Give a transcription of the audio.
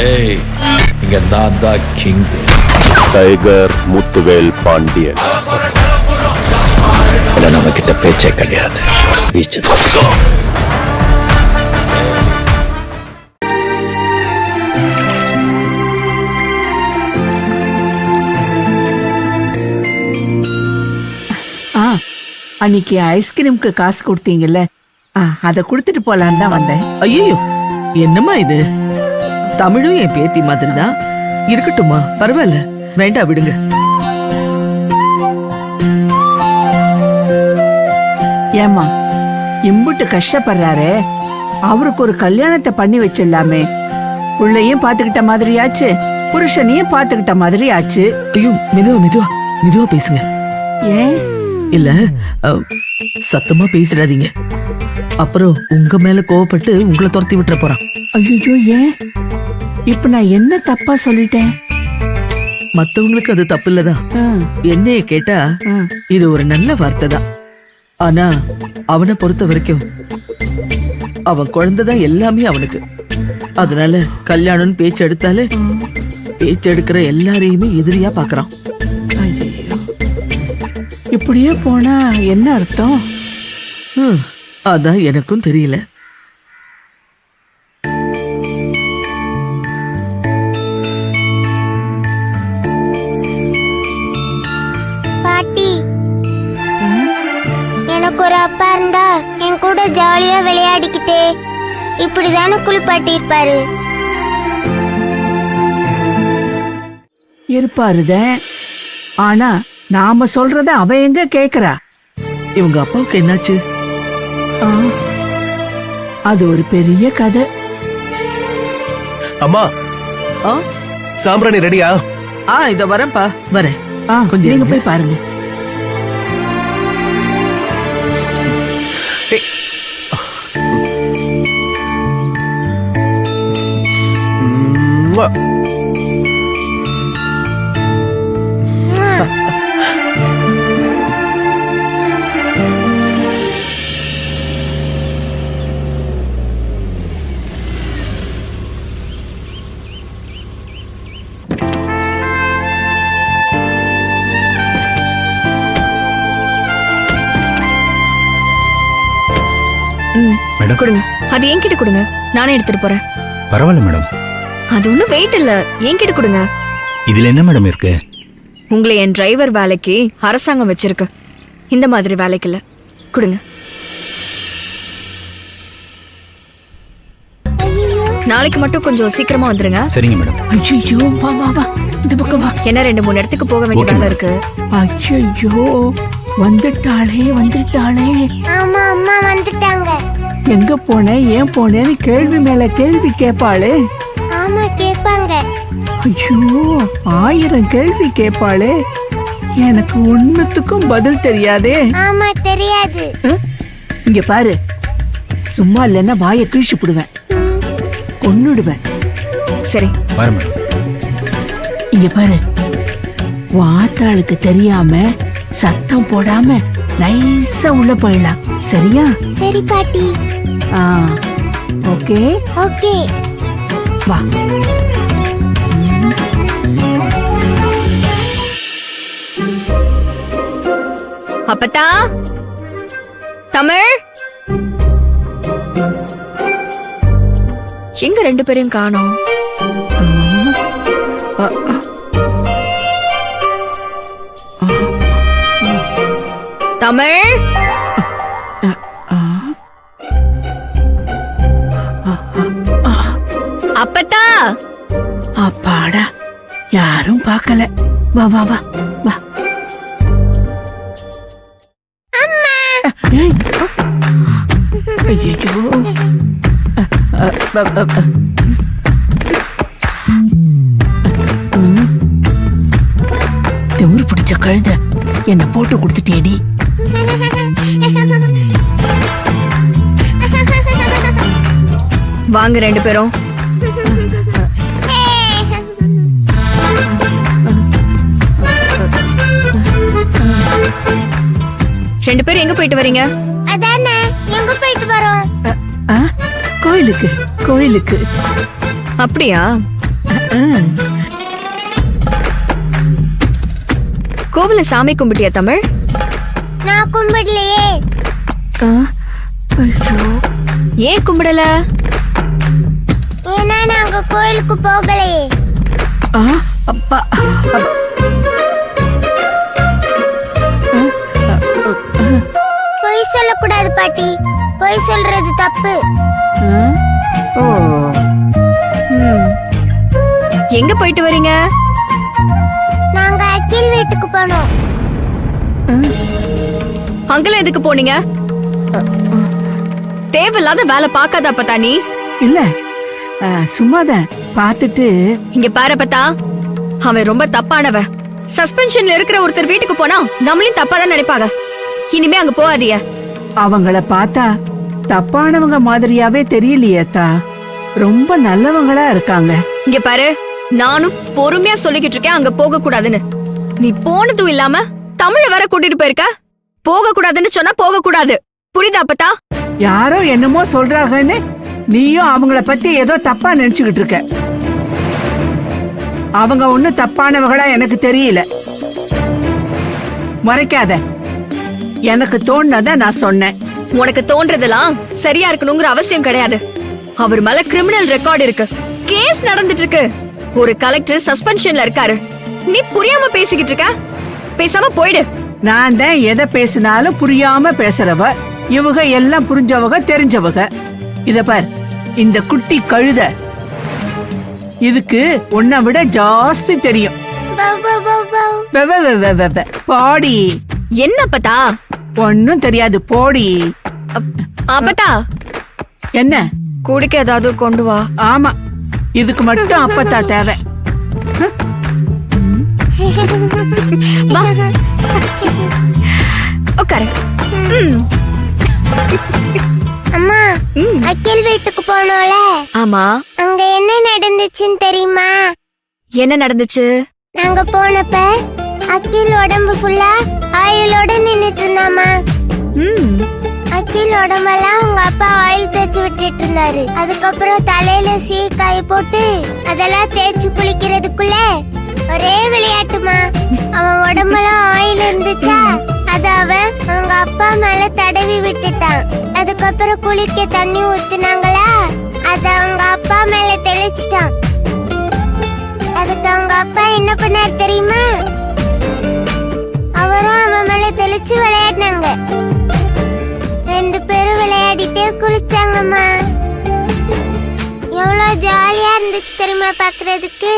ஏய், இங்க நான் தான் கிங். டைகர் முத்துவேல் பாண்டியன். நம்ம கிட்ட பேச்சே கிடையாது. அன்னைக்கு ஐஸ்கிரீம்க்கு காசு கொடுத்தீங்கல்ல, அத குடுத்துட்டு போலான்னு தான் வந்தேன். ஐயோ, என்னம்மா இது? தமிழும் என் பேத்தி மாதிரி தான் இருக்கட்டுமா, பரவாயில்ல, வேண்டாம் விடுங்க. ஏமா இம்புட்டு கஷ்டப்படுறாரே, அவருக்கு ஒரு கல்யாணத்தை பண்ணி வச்சிடலாமே. புள்ளையும் பாத்துக்கிட்ட மாதிரி ஆச்சு, புருஷனையும் பாத்துக்கிட்ட மாதிரி ஆச்சு. ஐயோ, மெதுவா மெதுவா மெதுவா பேசுங்க. ஏன்? இல்ல, சத்தமா பேசிடாதீங்க, அப்புறம் உங்க மேல கோவப்பட்டு உங்களை துரத்தி விட்டுற போறான். ஐயோ, ஏன்? இப்ப நான் என்ன தப்பா சொல்லிட்டேன்? மத்தவங்களுக்கு அது தப்பு இல்லதான். என்னைய கேட்டா இது ஒரு நல்ல வார்த்தை தான். ஆனா அவனை பொறுத்த வரைக்கும் அவன் குழந்தைதான் எல்லாமே அவனுக்கு. அதனால கல்யாணம் பேச்சு எடுத்தாலே பேச்சு எடுக்கிற எல்லாரையுமே எதிரியா பாக்குறான். இப்படியே போனா என்ன அர்த்தம்? அதான் எனக்கும் தெரியல. பாட்டி, எனக்கு ஒரு அப்பா இருந்தா என் கூட ஜாலியா விளையாடிக்கிட்டே இப்படிதானே குளிப்பாட்டி இருப்பாரு. இருப்பாருதான். ஆனா நாம சொல்றத அவ எங்க கேக்குறா? இவங்க அப்பாவுக்கு என்னாச்சு? அது ஒரு பெரிய கதை. அம்மா, சாம்பிராணி ரெடியா? இத வரேன்ப்பா, வரேன். கொஞ்சம் நீங்க போய் பாருங்க. மேடம் கொடுங்க, அது என்கிட்ட கொடுங்க, நானே எடுத்துட்டு போறேன். பரவாயில்ல மேடம், அது ஒன்றும் வெயிட் இல்ல, என்கிட்ட கொடுங்க. இதுல என்ன மேடம் இருக்கு? உங்களை என் டிரைவர் வேலைக்கு அரசாங்கம் வச்சிருக்கு, இந்த மாதிரி வேலைக்கு இல்ல. கொடுங்க. நாளைக்கு மட்டும் கொஞ்சம் சீக்கிரமா வந்துருங்க. சரிங்க மேடம். ஐயோ, வா வா வா, இந்த பக்கம் வா. என்ன 2-3 இடத்துக்கு போக வேண்டிய வேலை இருக்கு. ஐயோ, வந்துட்டாளே வந்துட்டாளே. ஆமா, அம்மா வந்துட்டாங்க. எங்க போன, ஏன் போனேன்னு கேள்வி மேல கேள்வி கேட்பாளே. ஆமா, கேட்பாங்க. ஐயோ, 1000 கேள்வி கேட்பாளே. எனக்கு ஒண்ணுத்துக்கும் பதில் தெரியாதே. ஆமா, தெரியாது. இங்க பாரு, சும்மா இல்லைன்னா வாயை கிழிச்சு போடுவேன், கொன்னுடுவேன். சரி வரேன் மேடம். இங்க பாரு, வாத்தாளுக்கு தெரியாம சத்தம் போடாம நைஸா உள்ள போயிடலாம், சரியா? சரி பாட்டி. ஓகே ஓகே, வா. அப்பத்தா, தமிழ் எங்க 2 பேரையும் காணோம். தமிழ், அப்பத்தா. அப்பாடா, யாரும் பார்க்கல. வா வா வா வா. ஐயோ, திமிரு பிடிச்ச கழுத, என்ன போட்டு கொடுத்துட்டேடி. வாங்க 2 பேரும். ரெண்டு பேரும் எங்க போயிட்டு வரீங்க? அதானே, எங்க போயிட்டு வரோம்? கோயிலுக்கு. கோயிலுக்கு. அப்படியா? கோவில சாமி கும்பிட்டியா தமிழ்? நான் கும்பிடலையே. ஏன் கும்பிடல? ஏன்னா நாங்க கோயிலுக்கு போகலையே. அப்பா பொய் சொல்லக்கூடாது பாட்டி. பொய் சொல்றது தப்பு. ஓ எங்க போயிட்டு வரீங்க? நாங்க அகில் வீட்டுக்கு போனோம். அங்கல எதுக்கு போனீங்க? தேவையில்லாத வேலை பார்க்காத அப்பதா நீ. இல்ல சும்மாதான் பார்த்துட்டு. இங்க பாரு அப்பதா, அவன் ரொம்ப தப்பானவன். சஸ்பென்ஷன்ல இருக்கிற ஒருத்தர் வீட்டுக்கு போனா நம்மளையும் தப்பா தான் நினைப்பாங்க. இனிமே அங்க போகாதீங்க. அவங்கள பார்த்தா தப்பானவங்க மாதிரியாவே தெரியலையேத்தா. ரொம்ப நல்லவங்களா இருக்காங்க. இங்க பாரு, நானும் பொறுமையா சொல்லிக்கிட்டு இருக்கேன் அங்க போக கூடாதுன்னு. நீ போனதும் இல்லாம தமிழ வேற கூட்டிட்டு போயிருக்க. போக கூடாதுன்னு சொன்னா போக கூடாது. புரியுதா அப்பதா? யாரோ என்னமோ சொல்றாங்கன்னு நீயும் அவங்கள பத்தி ஏதோ தப்பா நினைச்சுக்கிட்டு இருக்க. அவங்க ஒண்ணும் தப்பானவங்களா எனக்கு தெரியல. மறைக்காத. எனக்கு தோணுனத நான் சொன்னேன். உனக்கு தோன்றதெல்லாம் சரியா இருக்கணுங்கிற அவசியம் கிடையாது. அவர் மேல கிரிமினல் ரெக்கார்ட் இருக்கு. கேஸ் நடந்துட்டு இருக்கு. ஒரு கலெக்டர் சஸ்பென்ஷன்ல இருக்காரு. நீ புரியாம பேசிக்கிட்டு இருக்க. பேசாம போயிடு. நான் தான் எதை பேசினாலும் புரியாம பேசுறவ. இவங்க எல்லாம் புரிஞ்சவங்க, தெரிஞ்சவங்க. இத பார், இந்த குட்டி கழுத இதுக்கு உன்னை விட ஜாஸ்தி தெரியும். போடி. என்ன அப்பதா? ஒன்னும் தெரியாது, போடி. அப்பதா, என்ன குடிக்க ஏதாவது கொண்டு வா. ஆமா, இதுக்கு மட்டும் அப்பத்தா தேவை. வா உட்காரு. அம்மா, அகில் வீட்டுக்கு போனோம்ல, ஆமா, அங்க என்ன நடந்துச்சுன்னு தெரியுமா? என்ன நடந்துச்சு? நாங்க போனப்ப அகில் உடம்பு ஃபுல்லா ஆயிலோட நின்னுட்டு இருந்தாமா. அகில் உடம்பெல்லாம் உங்க அப்பா ஆயில் தேய்ச்சி விட்டுட்டு இருந்தாரு. அதுக்கப்புறம் தலையில சீக்காய போட்டு அதெல்லாம் தேய்ச்சி குளிக்கிறதுக்குள்ள ஒரே விளையாட்டுமா. அவன் உடம்பெல்லாம் ஆயில் இருந்துச்சா, அத அவன் அவங்க அப்பா மேல தடவி விட்டுட்டான். அதுக்கப்புறம் குளிக்க தண்ணி ஊத்துனாங்களா, அத அவங்க அப்பா மேல தெளிச்சிட்டான். அதுக்கு அவங்க அப்பா என்ன பண்ணாரு தெரியுமா? அவரும் அவன் மேல தெளிச்சு விளையாடினாங்க. 2 பேரும் விளையாடிட்டே குளிச்சாங்கம்மா. எவ்வளவு ஜாலியா இருந்துச்சு தெரியுமா பாக்குறதுக்கு.